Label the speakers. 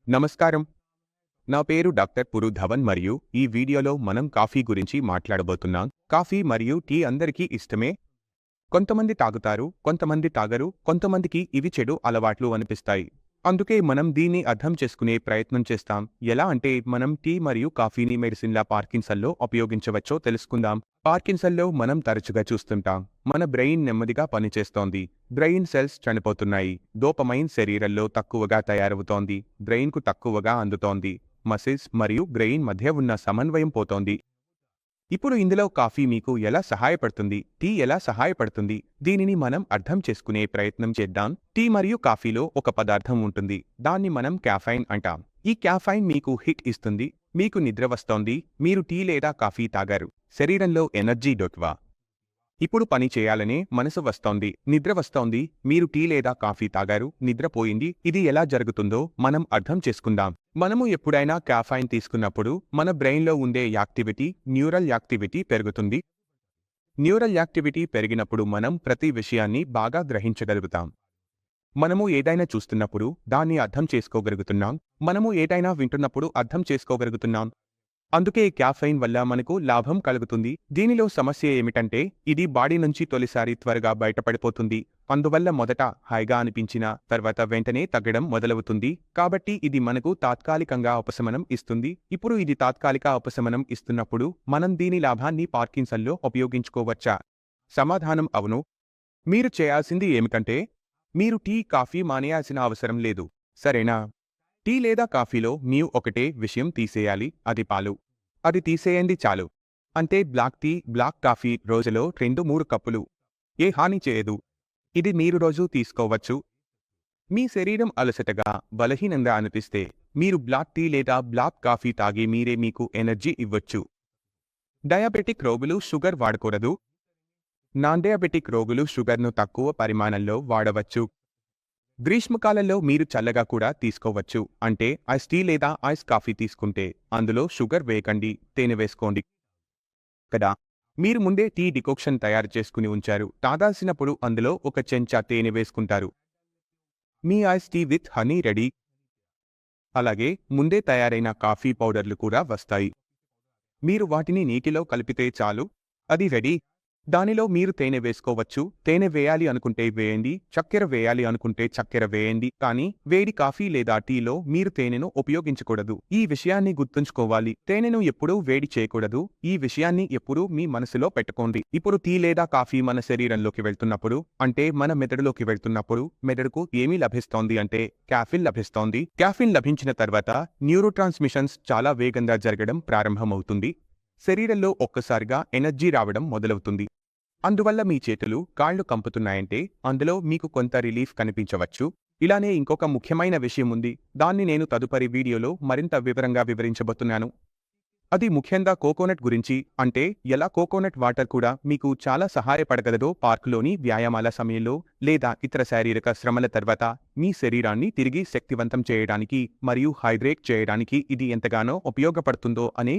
Speaker 1: నమస్కారం. నా పేరు డాక్టర్ పురు ధవన్ మరియు ఈ వీడియోలో మనం కాఫీ గురించి మాట్లాడబోతున్నాం. కాఫీ మరియు టీ అందరికీ ఇష్టమే. కొంతమంది తాగుతారు, కొంతమంది తాగరు, కొంతమందికి ఇవి చెడు అలవాట్లు అనిపిస్తాయి. అందుకే మనం దీన్ని అర్థం చేసుకునే ప్రయత్నం చేస్తాం. ఎలా అంటే మనం టీ మరియు కాఫీని మెడిసిన్లా పార్కిన్సన్లో ఉపయోగించవచ్చో తెలుసుకుందాం. పార్కిన్సన్లో మనం తరచుగా చూస్తుంటాం. మన బ్రెయిన్ నెమ్మదిగా పనిచేస్తోంది. Brain cells చనిపోతున్నాయి. డోపమైన్ శరీరంలో తక్కువగా తయారవుతోంది. బ్రెయిన్కు తక్కువగా అందుతోంది. మసిల్స్ మరియు బ్రెయిన్ మధ్య ఉన్న సమన్వయం పోతోంది. ఇప్పుడు ఇందులో కాఫీ మీకు ఎలా సహాయపడుతుంది, టీ ఎలా సహాయపడుతుంది, దీనిని మనం అర్థం చేసుకునే ప్రయత్నం చేద్దాం. టీ మరియు కాఫీలో ఒక పదార్థం ఉంటుంది. దాన్ని మనం క్యాఫైన్ అంటాం. ఈ క్యాఫైన్ మీకు హిట్ ఇస్తుంది. మీకు నిద్ర వస్తోంది. మీరు టీ లేదా కాఫీ తాగారు. శరీరంలో ఎనర్జీ డొట్వా. ఇప్పుడు పని చేయాలనే మనసు వస్తోంది. నిద్ర వస్తోంది. మీరు టీ లేదా కాఫీ తాగారు. నిద్రపోయింది. ఇది ఎలా జరుగుతుందో మనం అర్థం చేసుకుందాం. మనము ఎప్పుడైనా కాఫైన్ తీసుకున్నప్పుడు మన బ్రెయిన్లో ఉండే యాక్టివిటీ, న్యూరల్ యాక్టివిటీ పెరుగుతుంది. న్యూరల్ యాక్టివిటీ పెరిగినప్పుడు మనం ప్రతి విషయాన్ని బాగా గ్రహించగలుగుతాం. మనము ఏదైనా చూస్తున్నప్పుడు దాన్ని అర్థం చేసుకోగలుగుతున్నాం. మనము ఏదైనా వింటున్నప్పుడు అర్థం చేసుకోగలుగుతున్నాం. అందుకే క్యాఫెయిన్ వల్ల మనకు లాభం కలుగుతుంది. దీనిలో సమస్య ఏమిటంటే ఇది బాడీ నుంచి తొలిసారి త్వరగా బయటపడిపోతుంది. అందువల్ల మొదట హాయిగా అనిపించిన తర్వాత వెంటనే తగ్గడం మొదలవుతుంది. కాబట్టి ఇది మనకు తాత్కాలికంగా ఉపశమనం ఇస్తుంది. ఇప్పుడు ఇది తాత్కాలిక ఉపశమనం ఇస్తున్నప్పుడు మనం దీని లాభాన్ని పార్కిన్సన్లో ఉపయోగించుకోవచ్చా? సమాధానం అవును. మీరు చేయాల్సింది ఏమిటంటే మీరు టీ, కాఫీ మానేయాల్సిన అవసరం లేదు. సరేనా? టీ లేదా కాఫీలో మీరు ఒకటే విషయం తీసేయాలి, అది పాలు. అది తీసేయండి చాలు. అంటే బ్లాక్ టీ, బ్లాక్ కాఫీ రోజులో 2-3 కప్పులు. ఏ హాని చేయదు. ఇది మీరు రోజూ తీసుకోవచ్చు. మీ శరీరం అలసటగా, బలహీనంగా అనిపిస్తే మీరు బ్లాక్ టీ లేదా బ్లాక్ కాఫీ తాగి మీరే మీకు ఎనర్జీ ఇవ్వచ్చు. డయాబెటిక్ రోగులు షుగర్ వాడకూడదు. నాన్ డయాబెటిక్ రోగులు షుగర్ను తక్కువ పరిమాణంలో వాడవచ్చు. గ్రీష్మకాలంలో మీరు చల్లగా కూడా తీసుకోవచ్చు. అంటే ఐస్ టీ లేదా ఐస్ కాఫీ తీసుకుంటే అందులో షుగర్ వేయకండి, తేనె వేసుకోండి కదా. మీరు ముందే టీ డికాక్షన్ తయారు చేసుకుని ఉంచారు. తాగాల్సినప్పుడు అందులో ఒక చెంచా తేనె వేసుకుంటారు. మీ ice tea with honey ready. అలాగే ముందే తయారైన కాఫీ పౌడర్లు కూడా వస్తాయి. మీరు వాటిని నీటిలో కలిపితే చాలు, అది రెడీ. దానిలో మీరు తేనె వేసుకోవచ్చు. తేనె వేయాలి అనుకుంటే వేయండి, చక్కెర వేయాలి అనుకుంటే చక్కెర వేయండి. కానీ వేడి కాఫీ లేదా టీలో మీరు తేనెను ఉపయోగించకూడదు. ఈ విషయాన్ని గుర్తుంచుకోవాలి. తేనెను ఎప్పుడూ వేడి చేయకూడదు. ఈ విషయాన్ని ఎప్పుడూ మీ మనసులో పెట్టుకోండి. ఇప్పుడు టీ లేదా కాఫీ మన శరీరంలోకి వెళ్తున్నప్పుడు, అంటే మన మెదడులోకి వెళ్తున్నప్పుడు మెదడుకు ఏమీ లభిస్తోంది అంటే కాఫీన్ లభిస్తోంది. కాఫీన్ లభించిన తర్వాత న్యూరోట్రాన్స్మిషన్స్ చాలా వేగంగా జరగడం ప్రారంభమవుతుంది. శరీరంలో ఒక్కసారిగా ఎనర్జీ రావడం మొదలవుతుంది. అందువల్ల మీ చేతులు, కాళ్ళు కంపుతున్నాయంటే అందులో మీకు కొంత రిలీఫ్ కనిపించవచ్చు. ఇలానే ఇంకొక ముఖ్యమైన విషయం ఉంది. దాన్ని నేను తదుపరి వీడియోలో మరింత వివరంగా వివరించబోతున్నాను. అది ముఖ్యంగా కోకోనట్ గురించి. అంటే ఎలా కోకోనట్ వాటర్ కూడా మీకు చాలా సహాయపడగలదో. పార్కులోని వ్యాయామాల సమయంలో లేదా ఇతర శారీరక శ్రమల తర్వాత మీ శరీరాన్ని తిరిగి శక్తివంతం చేయడానికి మరియు హైడ్రేట్ చేయడానికి ఇది ఎంతగానో ఉపయోగపడుతుందో అనే